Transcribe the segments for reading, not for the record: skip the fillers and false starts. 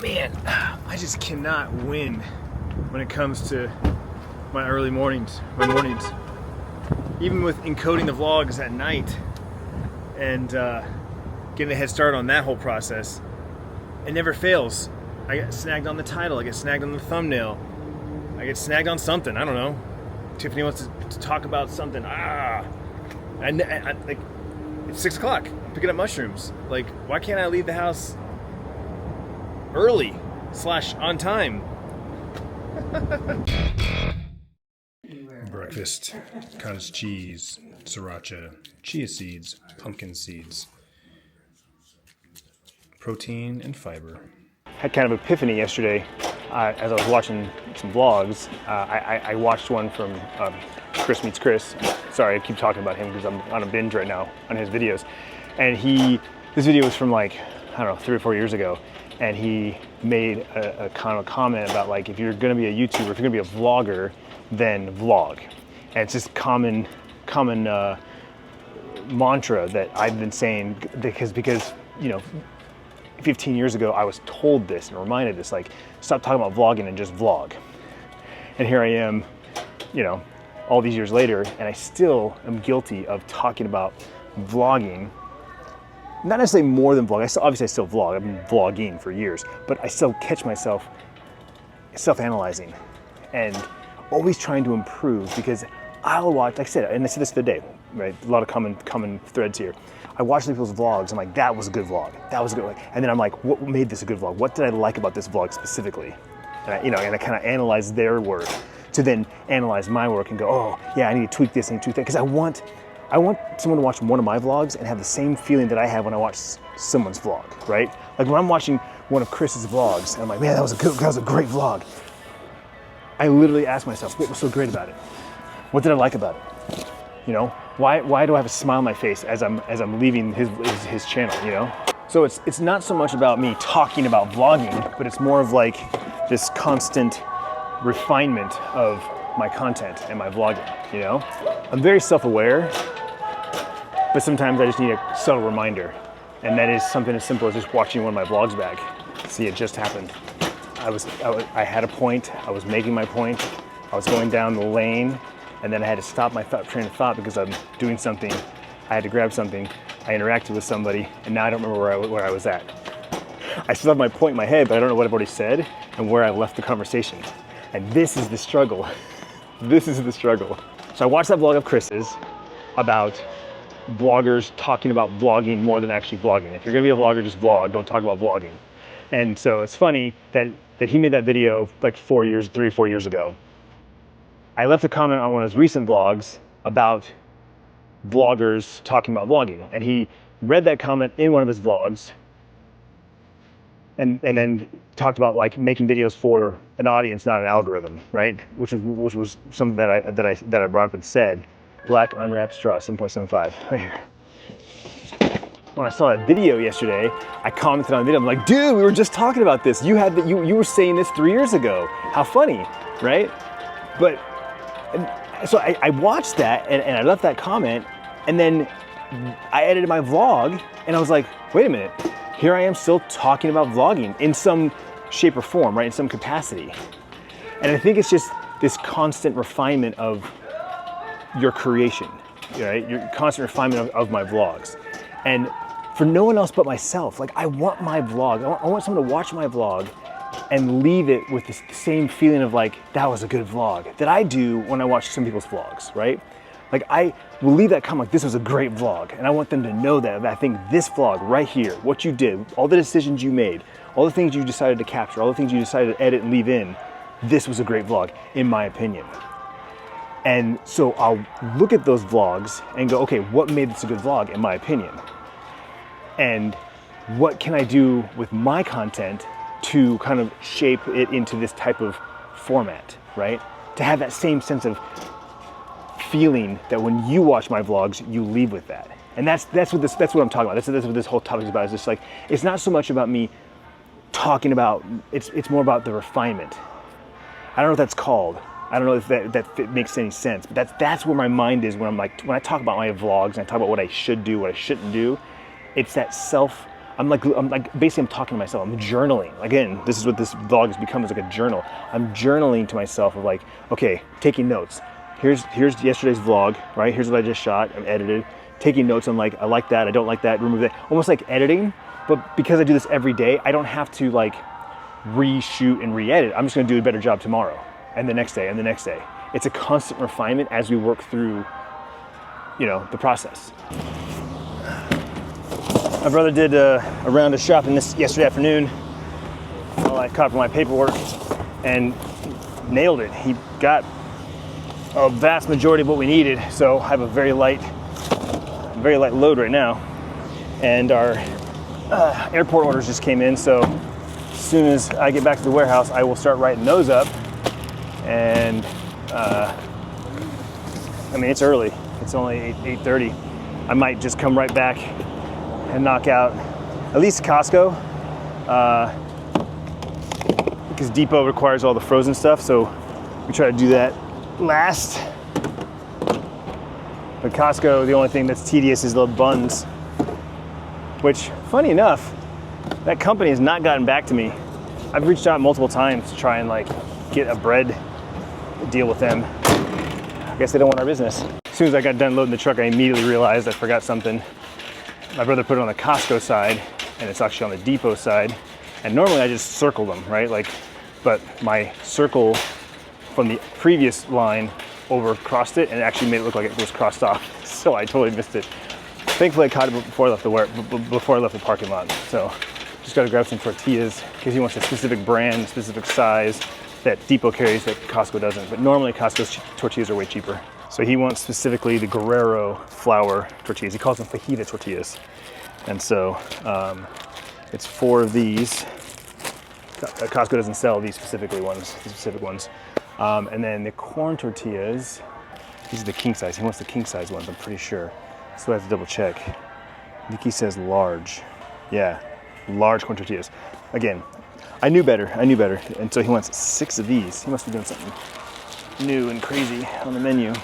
Man, I just cannot win when it comes to my early mornings, Even with encoding the vlogs at night and getting a head start on that whole process, it never fails. I get snagged on the title, I get snagged on the thumbnail, I get snagged on something, I don't know. Tiffany wants to talk about something, and like, it's 6 o'clock, I'm picking up mushrooms. Like, why can't I leave the house early / on time? Breakfast, cottage cheese, sriracha, chia seeds, pumpkin seeds, protein and fiber. Had kind of epiphany yesterday as I was watching some vlogs. I watched one from Chris Meets Chris. Sorry, I keep talking about him because I'm on a binge right now on his videos. And this video was from like, I don't know, 3 or 4 years ago. And he made a kind of a comment about, like, if you're gonna be a YouTuber, if you're gonna be a vlogger, then vlog. And it's this common mantra that I've been saying because, you know, 15 years ago, I was told this and reminded this, like, stop talking about vlogging and just vlog. And here I am, you know, all these years later, and I still am guilty of talking about vlogging. Not necessarily more than vlog. Obviously I still vlog. I've been vlogging for years, but I still catch myself self-analyzing and always trying to improve, because I'll watch, like I said, and I said this the other day, right? A lot of common threads here. I watch people's vlogs. I'm like, that was a good vlog. That was a good vlog. And then I'm like, what made this a good vlog? What did I like about this vlog specifically? And I kind of analyze their work to then analyze my work and go, oh yeah, I need to tweak this, I need to tweak that, because I want someone to watch one of my vlogs and have the same feeling that I have when I watch someone's vlog, right? Like when I'm watching one of Chris's vlogs, and I'm like, man, that was a great vlog. I literally ask myself, what was so great about it? What did I like about it? You know, why do I have a smile on my face as I'm leaving his channel? You know, so it's not so much about me talking about vlogging, but it's more of like this constant refinement of my content and my vlogging. You know, I'm very self-aware, but sometimes I just need a subtle reminder, and that is something as simple as just watching one of my vlogs back. See, it just happened. I had a point. I was making my point. I was going down the lane, and then I had to stop my train of thought because I'm doing something. I had to grab something. I interacted with somebody, and now I don't remember where I was at. I still have my point in my head, but I don't know what I've already said and where I left the conversation. And this is the struggle. This is the struggle. So I watched that vlog of Chris's about vloggers talking about vlogging more than actually vlogging. If you're gonna be a vlogger, just vlog, don't talk about vlogging. And so it's funny that he made that video like 3 or 4 years ago. I left a comment on one of his recent vlogs about vloggers talking about vlogging, and he read that comment in one of his vlogs and then talked about like making videos for an audience, not an algorithm, right? Which was something that I brought up and said. Black unwrapped straw, 7.75, right here. When I saw that video yesterday, I commented on the video. I'm like, dude, we were just talking about this. You were saying this 3 years ago. How funny, right? But so I watched that and I left that comment, and then I edited my vlog, and I was like, wait a minute. Here I am still talking about vlogging in some shape or form, right? In some capacity. And I think it's just this constant refinement of your creation, right? Your constant refinement of my vlogs. And for no one else but myself, like I want my vlog, I want someone to watch my vlog and leave it with the same feeling of like, that was a good vlog that I do when I watch some people's vlogs, right? Like I will leave that comment like, this was a great vlog. And I want them to know that I think this vlog right here, what you did, all the decisions you made, all the things you decided to capture, all the things you decided to edit and leave in, this was a great vlog, in my opinion. And so I'll look at those vlogs and go, okay, what made this a good vlog, in my opinion? And what can I do with my content to kind of shape it into this type of format, right? To have that same sense of feeling that when you watch my vlogs, you leave with that. And that's what I'm talking about. That's what this whole topic is about. It's just like, it's not so much about me talking about, it's more about the refinement. I don't know what that's called. I don't know if that makes any sense, but that's where my mind is when I talk about my vlogs and I talk about what I should do, what I shouldn't do. It's that I'm like basically I'm talking to myself. I'm journaling. Again, this is what this vlog has become, is like a journal. I'm journaling to myself of like, okay, taking notes. Here's yesterday's vlog, right? Here's what I just shot, I've edited. Taking notes on like, I like that, I don't like that, remove that. Almost like editing, but because I do this every day, I don't have to like reshoot and re-edit. I'm just gonna do a better job tomorrow and the next day and the next day. It's a constant refinement as we work through, you know, the process. My brother did a round of shopping yesterday afternoon while I caught up on my paperwork and nailed it. He got a vast majority of what we needed, so I have a very light load right now. And our airport orders just came in, so as soon as I get back to the warehouse, I will start writing those up. And I mean, it's early. It's only 8:30. I might just come right back and knock out at least Costco, because Depot requires all the frozen stuff, so we try to do that last. But Costco, the only thing that's tedious is the buns, which, funny enough, that company has not gotten back to me. I've reached out multiple times to try and like get a bread deal with them. I guess they don't want our business. As soon as I got done loading the truck, I immediately realized I forgot something. My brother put it on the Costco side, and it's actually on the Depot side. And normally I just circle them, right? Like, but my circle from the previous line crossed it, and it actually made it look like it was crossed off. So I totally missed it. Thankfully I caught it before I left the parking lot. So just gotta grab some tortillas because he wants a specific brand, specific size that Depot carries that Costco doesn't. But normally Costco's tortillas are way cheaper. So he wants specifically the Guerrero flour tortillas. He calls them fajita tortillas. And so it's 4 of these. Costco doesn't sell these specific ones. And then the corn tortillas, these are the king size. He wants the king size ones, I'm pretty sure. So I have to double check. I think he says large. Yeah, large corn tortillas. Again, I knew better. And so he wants 6 of these. He must be doing something new and crazy on the menu.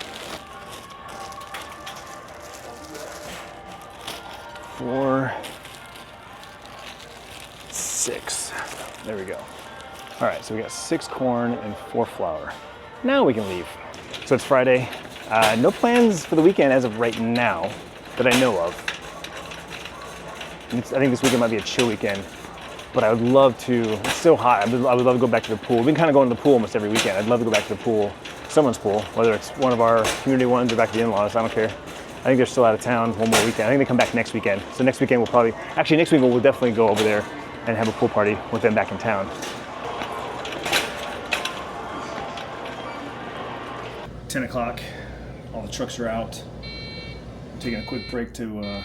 4, 6. There we go. All right, so we got 6 corn and 4 flour. Now we can leave. So it's Friday. No plans for the weekend as of right now that I know of. I think this weekend might be a chill weekend, but I would love to. It's so hot. I would love to go back to the pool. We've been kind of going to the pool almost every weekend. I'd love to go back to the pool, someone's pool, whether it's one of our community ones or back to the in-laws. I don't care. I think they're still out of town one more weekend. I think they come back next weekend. So next weekend next weekend we'll definitely go over there and have a pool party with them back in town. 10 o'clock, all the trucks are out. I'm taking a quick break to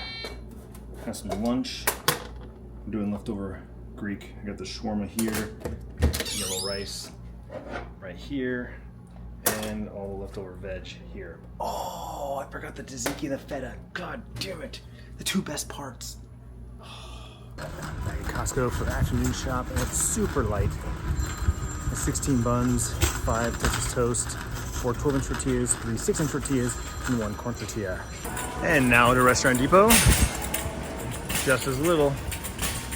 have some lunch. I'm doing leftover Greek. I got the shawarma here, yellow rice right here, and all the leftover veg here. Oh, I forgot the tzatziki and the feta. God damn it. The 2 best parts. Back at Costco for the afternoon shop, and it's super light. 16 buns, 5 Texas toast, 4 12-inch tortillas, 3 6-inch tortillas, and 1 corn tortilla. And now to Restaurant Depot. Just as little.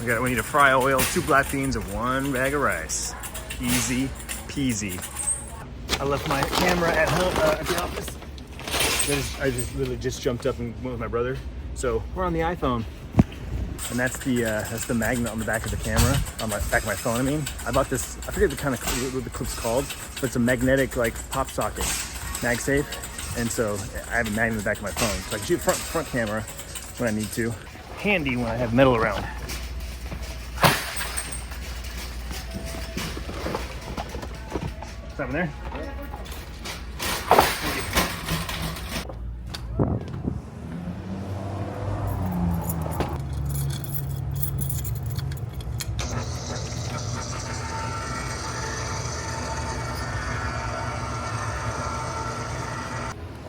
We need a fry oil, 2 black beans, and 1 bag of rice. Easy peasy. I left my camera at home at the office. I just literally jumped up and went with my brother. So we're on the iPhone. And that's the magnet on the back of the camera, on the back of my phone. I mean, I bought this. I forget what the clip's called, but it's a magnetic like pop socket, MagSafe. And so I have a magnet in the back of my phone, so I can shoot front camera when I need to. Handy when I have metal around. What's happening there?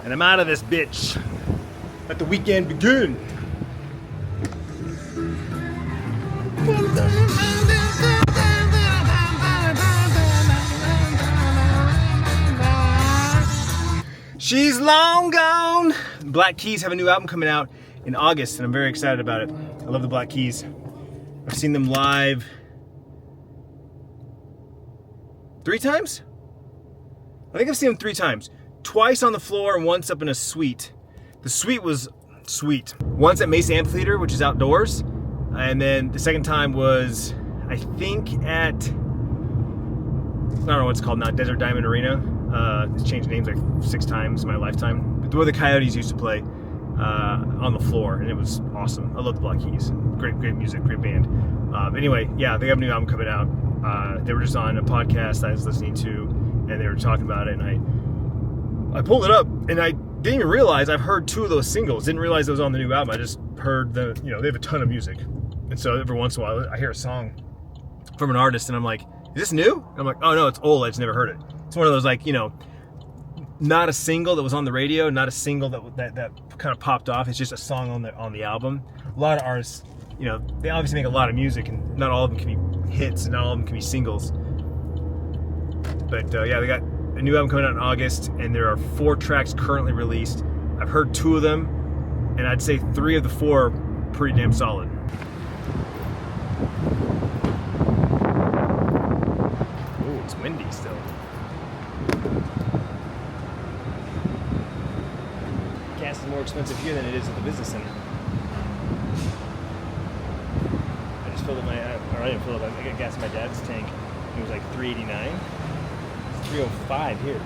And I'm out of this bitch. Let the weekend begin. She's long gone. Black Keys have a new album coming out in August, and I'm very excited about it. I love the Black Keys. I've seen them live 3 times? I think I've seen them 3 times. Twice on the floor and once up in a suite. The suite was sweet. Once at Mesa Amphitheater, which is outdoors. And then the second time was, I think, at, I don't know what it's called now, Desert Diamond Arena. It's changed names like 6 times in my lifetime. But where the Coyotes used to play on the floor, and it was awesome. I love the Black Keys. Great music, great band. Anyway, yeah, they have a new album coming out. They were just on a podcast I was listening to, and they were talking about it, and I pulled it up, and I didn't even realize I've heard 2 of those singles. Didn't realize it was on the new album. I just heard they have a ton of music. And so every once in a while I hear a song from an artist and I'm like, is this new? And I'm like, oh no, it's old, I just never heard it. It's one of those, like, not a single that was on the radio, not a single that kind of popped off. It's just a song on the album. A lot of artists, they obviously make a lot of music, and not all of them can be hits, and not all of them can be singles. But yeah, they got a new album coming out in August, and there are 4 tracks currently released. I've heard 2 of them, and I'd say 3 of the 4 are pretty damn solid. Ooh, it's windy still. Gas is more expensive here than it is at the business center. I just filled up I didn't fill up, I got gas in my dad's tank. It was like $3.89. It's $3.05 here.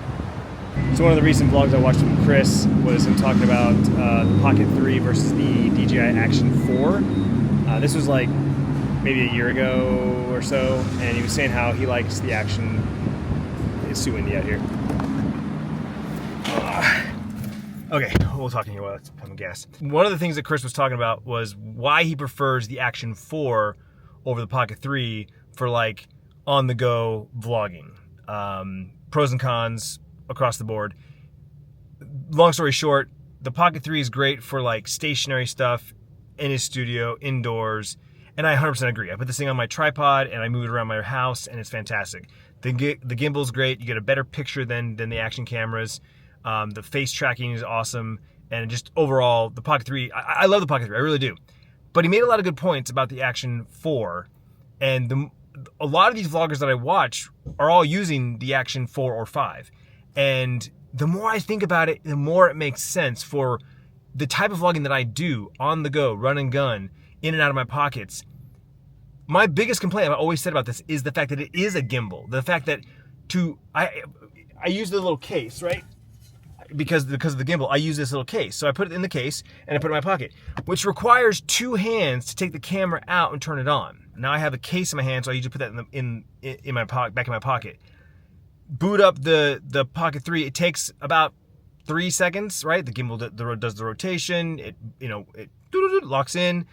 So one of the recent vlogs I watched from Chris was him talking about the Pocket 3 versus the DJI Action 4. This was like maybe a year ago or so, and he was saying how he likes the Action. It's too windy out here. Okay, we'll talk in here while it's pumping gas. One of the things that Chris was talking about was why he prefers the Action 4 over the Pocket 3 for like on-the-go vlogging. Pros and cons across the board. Long story short, the Pocket 3 is great for like stationary stuff in his studio, indoors, and I 100% agree. I put this thing on my tripod and I move it around my house, and it's fantastic. The gimbal's great. You get a better picture than the Action cameras. The face tracking is awesome, and just overall, the Pocket 3, I love the Pocket 3, I really do. But he made a lot of good points about the Action 4, and a lot of these vloggers that I watch are all using the Action 4 or 5. And the more I think about it, the more it makes sense for the type of vlogging that I do, on the go, run and gun, in and out of my pockets. My biggest complaint, I've always said about this, is the fact that it is a gimbal. The fact that I use the little case, right? Because of the gimbal, I use this little case. So I put it in the case and I put it in my pocket, which requires 2 hands to take the camera out and turn it on. Now I have a case in my hand, so I usually put that in my pocket, back in my pocket. Boot up the Pocket 3. It takes about 3 seconds, right? The gimbal does the rotation. It locks in.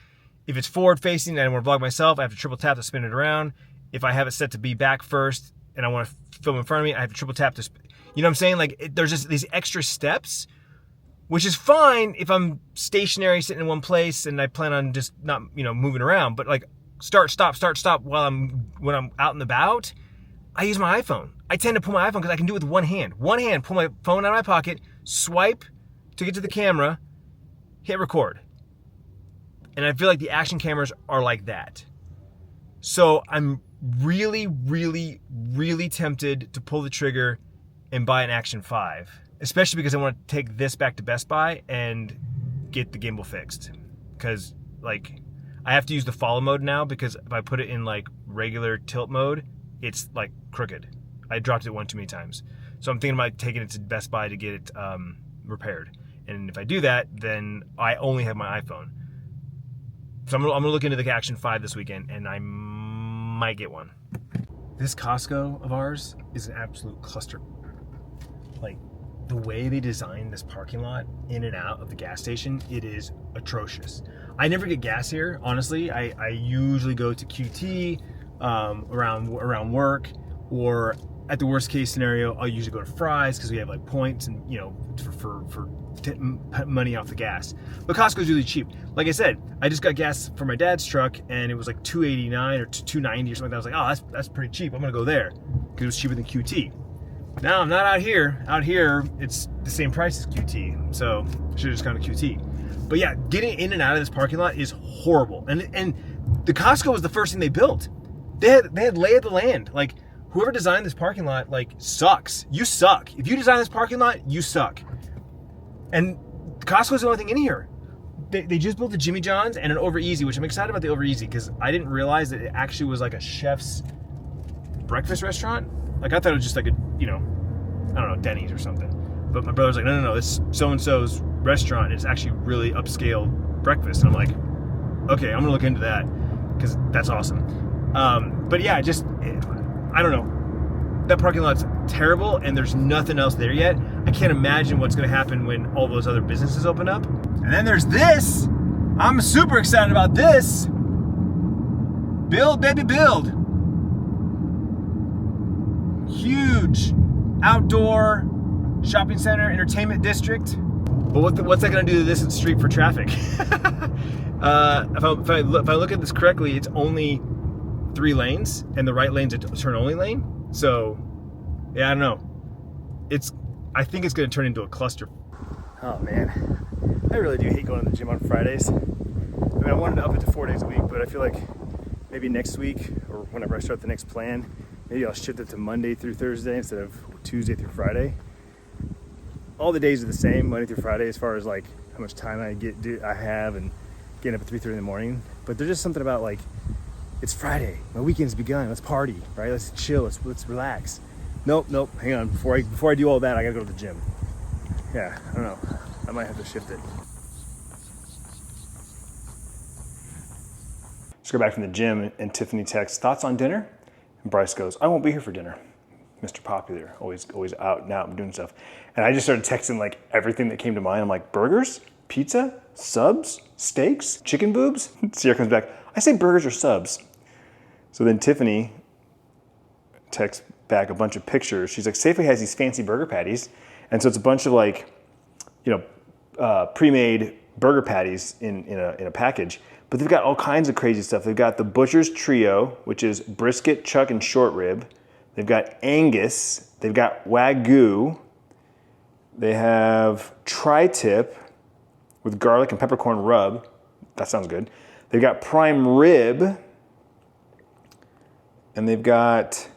If it's forward facing and I want to vlog myself, I have to triple tap to spin it around. If I have it set to be back first and I want to film in front of me, I have to triple tap to you know what I'm saying? Like, there's just these extra steps, which is fine if I'm stationary, sitting in one place, and I plan on just not, moving around. But like, start, stop when I'm out and about, I use my iPhone. I tend to pull my iPhone because I can do it with one hand. One hand, pull my phone out of my pocket, swipe to get to the camera, hit record. And I feel like the Action cameras are like that. So I'm really, really, really tempted to pull the trigger and buy an Action 5, especially because I want to take this back to Best Buy and get the gimbal fixed. Because like, I have to use the follow mode now, because if I put it in like regular tilt mode, it's like crooked. I dropped it one too many times. So I'm thinking about taking it to Best Buy to get it repaired. And if I do that, then I only have my iPhone. So I'm gonna look into the Action 5 this weekend, and I might get one. This Costco of ours is an absolute cluster. Like, the way they designed this parking lot in and out of the gas station, it is atrocious. I never get gas here, honestly. I usually go to QT around work, or at the worst case scenario, I'll usually go to Fry's because we have like points and for money off the gas. But Costco's really cheap. Like I said, I just got gas for my dad's truck and it was like $2.89 or $2.90 or something like that. I was like, oh, that's pretty cheap. I'm gonna go there because it was cheaper than QT. Now I'm not out here. Out here, it's the same price as QT, so I should have just gone to QT. But yeah, getting in and out of this parking lot is horrible. And the Costco was the first thing they built. They had lay of the land. Like, whoever designed this parking lot, like, sucks. You suck. If you design this parking lot, you suck. And Costco's the only thing in here. They just built a Jimmy John's and an Over Easy, which I'm excited about the Over Easy because I didn't realize that it actually was like a chef's breakfast restaurant. Like, I thought it was just like a, you know, I don't know, Denny's or something. But my brother's like, no, this so-and-so's restaurant is actually really upscale breakfast. And I'm like, okay, I'm gonna look into that because that's awesome. But yeah, I don't know. That parking lot's terrible and there's nothing else there yet. I can't imagine what's gonna happen when all those other businesses open up. And then there's this. I'm super excited about this. Build, baby, build. Huge outdoor shopping center, entertainment district. But what's that gonna do to this street for traffic? If I look at this correctly, it's only 3 lanes, and the right lane's a turn-only lane. So, yeah, I don't know. I think it's gonna turn into a cluster. Oh man, I really do hate going to the gym on Fridays. I mean, I wanted to up it to 4 days a week, but I feel like maybe next week, or whenever I start the next plan, maybe I'll shift it to Monday through Thursday instead of Tuesday through Friday. All the days are the same, Monday through Friday, as far as like how much time I have and getting up at 3:30 in the morning. But there's just something about like, it's Friday, my weekend's begun, let's party, right? Let's chill, let's relax. Nope, hang on, before I do all that, I gotta go to the gym. Yeah, I don't know, I might have to shift it. Just go back from the gym and Tiffany texts, thoughts on dinner? And Bryce goes, I won't be here for dinner. Mr. Popular, always out and out and doing stuff. And I just started texting like everything that came to mind. I'm like, burgers, pizza, subs, steaks, chicken boobs? Sierra comes back, I say burgers or subs. So then Tiffany texts back a bunch of pictures. She's like, Safeway has these fancy burger patties. And so it's a bunch of like, you know, pre-made burger patties in a package. But they've got all kinds of crazy stuff. They've got the Butcher's Trio, which is brisket, chuck, and short rib. They've got Angus. They've got Wagyu. They have tri-tip with garlic and peppercorn rub. That sounds good. They've got prime rib. And they've got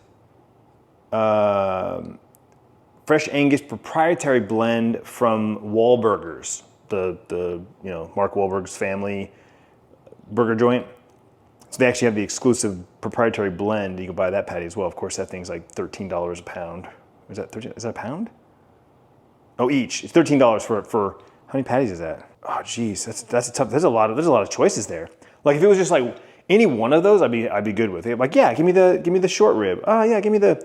fresh Angus proprietary blend from Wahlburgers, the Mark Wahlberg's family burger joint. So they actually have the exclusive proprietary blend. You can buy that patty as well. Of course, that thing's like $13 a pound. Is that a pound? Oh, each. It's $13 for how many patties is that? Oh, geez, that's a tough. There's a lot of choices there. Like if it was just like any one of those, I'd be good with it. Like, yeah, give me the short rib. Oh yeah, give me the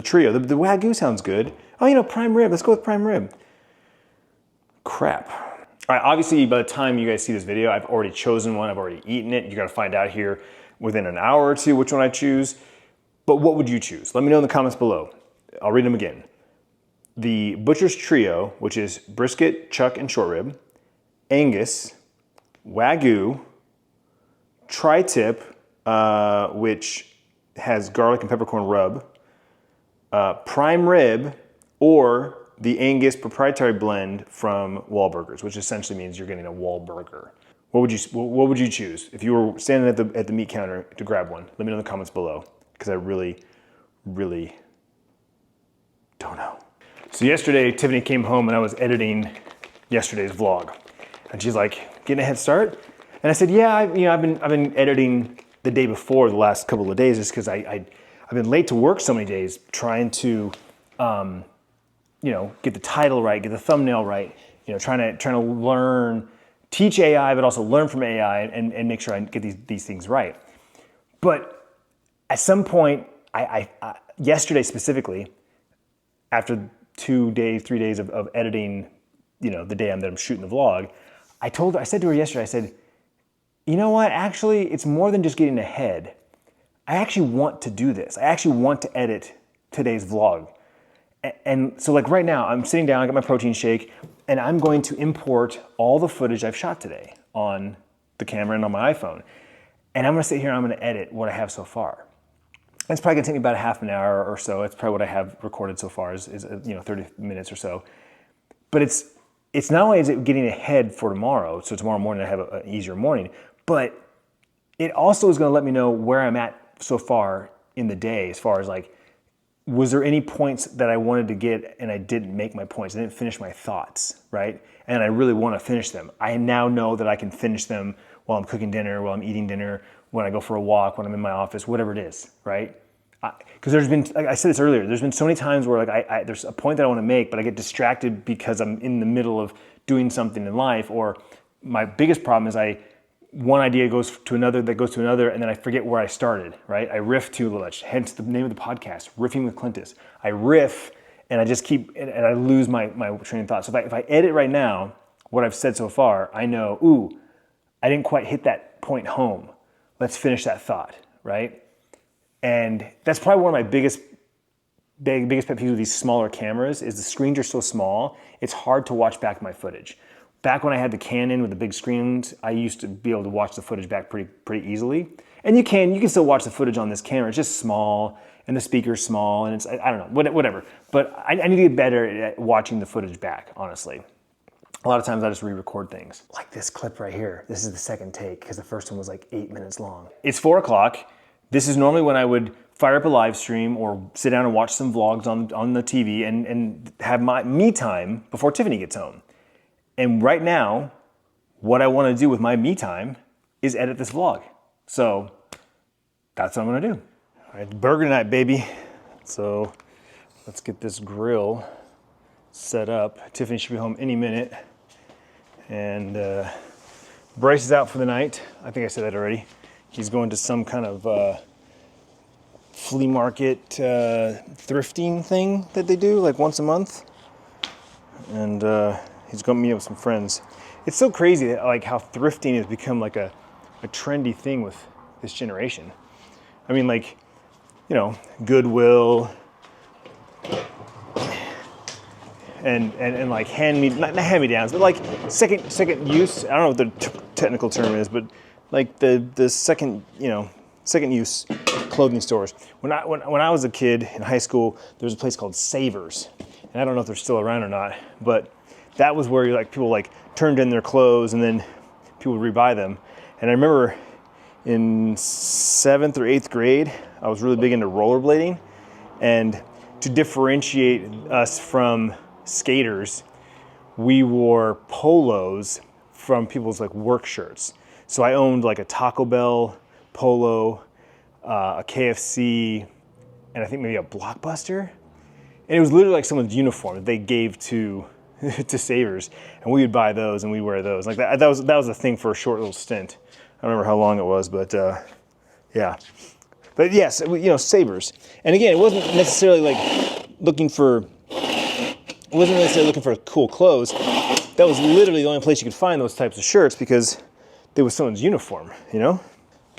trio. The Wagyu sounds good. Oh, prime rib. Let's go with prime rib. Crap. All right, obviously by the time you guys see this video, I've already chosen one, I've already eaten it. You're gonna find out here within an hour or two which one I choose. But what would you choose? Let me know in the comments below. I'll read them again. The Butcher's Trio, which is brisket, chuck, and short rib, Angus, Wagyu, tri-tip, which has garlic and peppercorn rub, prime rib, or the Angus proprietary blend from Wahlburgers, which essentially means you're getting a Wahlburger. What would you choose if you were standing at the meat counter to grab one? Let me know in the comments below, because I really, really don't know. So yesterday, Tiffany came home and I was editing yesterday's vlog, and she's like, "Getting a head start?" And I said, "Yeah, I've been editing the day before the last couple of days, just because I've been late to work so many days trying to." Get the title right, get the thumbnail right, trying to learn, teach AI, but also learn from AI and make sure I get these things right. But at some point, I yesterday specifically, after 3 days of editing, the day that I'm shooting the vlog, I said to her yesterday, I said, you know what, actually, it's more than just getting ahead. I actually want to do this. I actually want to edit today's vlog. And so like right now, I'm sitting down, I got my protein shake, and I'm going to import all the footage I've shot today on the camera and on my iPhone. And I'm gonna sit here and I'm gonna edit what I have so far. It's probably gonna take me about a half an hour or so. It's probably what I have recorded so far is 30 minutes or so. But it's not only is it getting ahead for tomorrow, so tomorrow morning I have an easier morning, but it also is going to let me know where I'm at so far in the day, as far as like, was there any points that I wanted to get and I didn't make my points? I didn't finish my thoughts, right? And I really want to finish them. I now know that I can finish them while I'm cooking dinner, while I'm eating dinner, when I go for a walk, when I'm in my office, whatever it is, right? Because there's been, like I said this earlier, there's been so many times where like there's a point that I want to make, but I get distracted because I'm in the middle of doing something in life. Or my biggest problem is one idea goes to another, that goes to another, and then I forget where I started, right? I riff too much, hence the name of the podcast, Riffing with Clintus. I riff, and I just keep, and I lose my train of thought. So if I edit right now, what I've said so far, I know, ooh, I didn't quite hit that point home. Let's finish that thought, right? And that's probably one of my biggest pet peeves with these smaller cameras is the screens are so small, it's hard to watch back my footage. Back when I had the Canon with the big screens, I used to be able to watch the footage back pretty easily. And you can still watch the footage on this camera. It's just small, and the speaker's small, and it's, I don't know, whatever. But I need to get better at watching the footage back, honestly. A lot of times I just re-record things. Like this clip right here. This is the second take, because the first one was like 8 minutes long. It's 4 o'clock. This is normally when I would fire up a live stream or sit down and watch some vlogs on the TV and have my me time before Tiffany gets home. And right now, what I want to do with my me time is edit this vlog. So that's what I'm going to do. All right, burger night, baby. So let's get this grill set up. Tiffany should be home any minute. And Bryce is out for the night. I think I said that already. He's going to some kind of flea market thrifting thing that they do like once a month. And he's going to meet up with some friends. It's so crazy that, like, how thrifting has become like a trendy thing with this generation. I mean, like, you know, Goodwill and like not hand-me-downs, but like second use. I don't know what the technical term is, but like the second use clothing stores. When I was a kid in high school, there was a place called Savers, and I don't know if they're still around or not, but that was where people like turned in their clothes and then people would rebuy them. And I remember in 7th or 8th grade, I was really big into rollerblading, and to differentiate us from skaters, we wore polos from people's like work shirts. So I owned like a Taco Bell polo, a KFC, and I think maybe a Blockbuster. And it was literally like someone's uniform that they gave to Savers, and we would buy those and we wear those. Like that was a thing for a short little stint. I don't remember how long it was, but yeah. But yes, Savers. And again, it wasn't necessarily like looking for cool clothes. That was literally the only place you could find those types of shirts because they was someone's uniform, you know?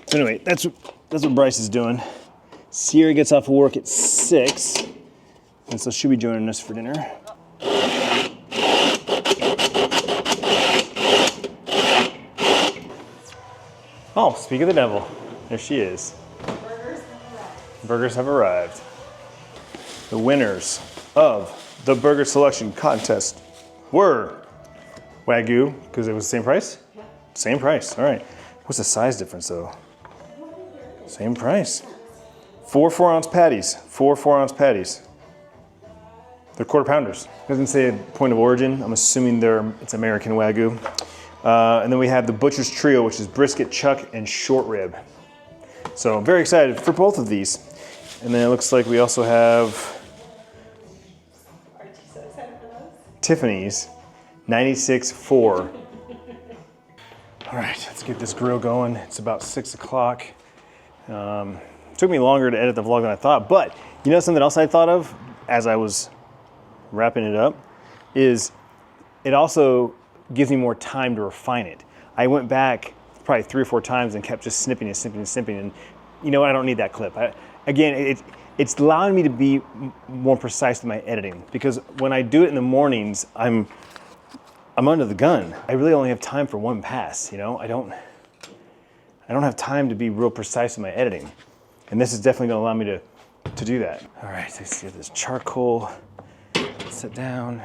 So anyway, that's what Bryce is doing. Sierra gets off of work at 6, and so she'll be joining us for dinner. Oh, speak of the devil. There she is. Burgers have arrived. The winners of the burger selection contest were Wagyu, because it was the same price? Yeah. Same price, all right. What's the size difference though? Same price. 4 4-ounce patties. 4 4-ounce patties. They're quarter pounders. It doesn't say a point of origin. I'm assuming it's American Wagyu. And then we have the Butcher's Trio, which is brisket, chuck, and short rib. So I'm very excited for both of these. And then it looks like we also have Tiffany's 96.4. All right, let's get this grill going. It's about 6 o'clock. Took me longer to edit the vlog than I thought, but you know something else I thought of as I was wrapping it up is it also gives me more time to refine it. I went back probably 3 or 4 times and kept just snipping and you know what, I don't need that clip. It's allowing me to be more precise in my editing, because when I do it in the mornings, I'm under the gun. I really only have time for one pass, you know? I don't have time to be real precise in my editing. And this is definitely gonna allow me to do that. All right, let's get this charcoal, sit down.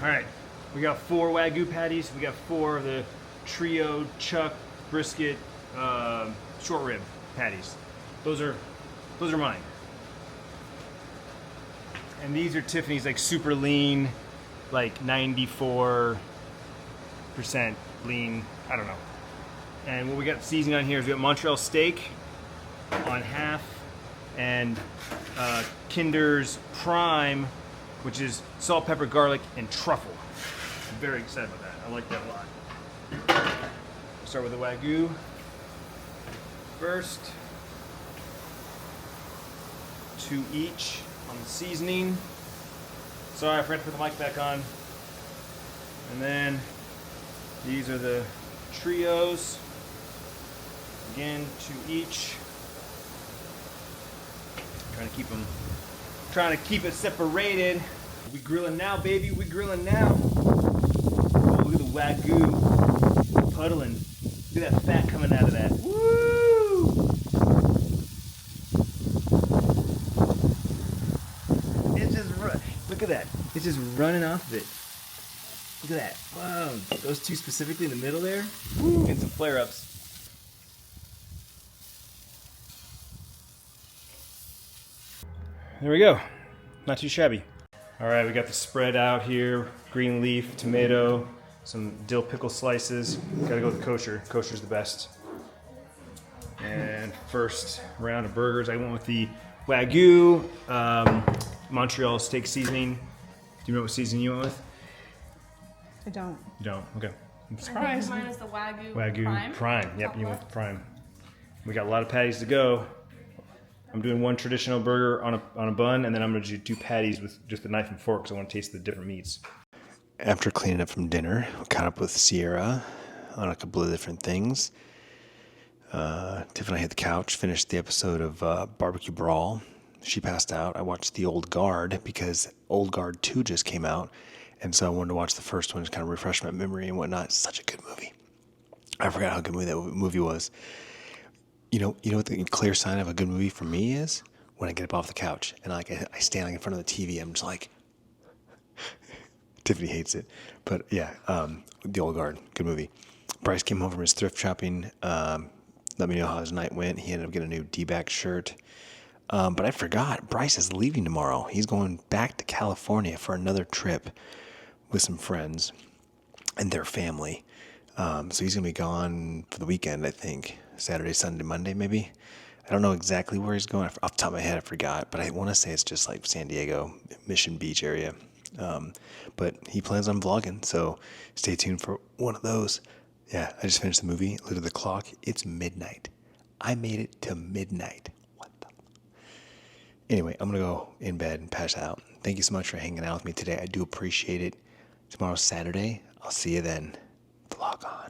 All right, we got 4 Wagyu patties. We got 4 of the trio chuck brisket short rib patties. Those are mine. And these are Tiffany's, like super lean, like 94% lean. I don't know. And what we got seasoning on here is we got Montreal steak on half, and Kinder's Prime, which is salt, pepper, garlic, and truffle. I'm very excited about that. I like that a lot. Start with the Wagyu first. 2 each on the seasoning. Sorry, I forgot to put the mic back on. And then these are the trios. Again, 2 each. Trying to keep it separated. We grilling now, baby. We grilling now. Oh, look at the Wagyu puddling. Look at that fat coming out of that. Woo! It's just look at that. It's just running off of it. Look at that. Wow. Those 2 specifically in the middle there. Woo! And some flare-ups. There we go. Not too shabby. All right, we got the spread out here. Green leaf, tomato, some dill pickle slices. Gotta go with kosher. Kosher's the best. And first round of burgers, I went with the Wagyu Montreal steak seasoning. Do you know what seasoning you went with? I don't. You don't? Okay. I'm I surprised. think mine is the Wagyu, Wagyu Prime. Yep, you went Chocolate. with Prime. We got a lot of patties to go. I'm doing 1 traditional burger on a bun, and then I'm going to do 2 patties with just a knife and fork because I want to taste the different meats. After cleaning up from dinner, we caught up with Sierra on a couple of different things. Tiff and I hit the couch, finished the episode of Barbecue Brawl. She passed out. I watched The Old Guard because Old Guard 2 just came out, and so I wanted to watch the first one to kind of refresh my memory and whatnot. It's such a good movie. I forgot how good that movie was. You know what the clear sign of a good movie for me is? When I get up off the couch and I stand in front of the TV, I'm just like, Tiffany hates it. But yeah, The Old Guard, good movie. Bryce came home from his thrift shopping. Let me know how his night went. He ended up getting a new D-back shirt. But I forgot, Bryce is leaving tomorrow. He's going back to California for another trip with some friends and their family. So he's going to be gone for the weekend, I think. Saturday, Sunday, Monday, maybe. I don't know exactly where he's going. Off the top of my head, I forgot. But I want to say it's just like San Diego, Mission Beach area. But he plans on vlogging, so stay tuned for one of those. Yeah, I just finished the movie. Look at the clock. It's midnight. I made it to midnight. What the? Anyway, I'm going to go in bed and pass out. Thank you so much for hanging out with me today. I do appreciate it. Tomorrow's Saturday. I'll see you then. Vlog on.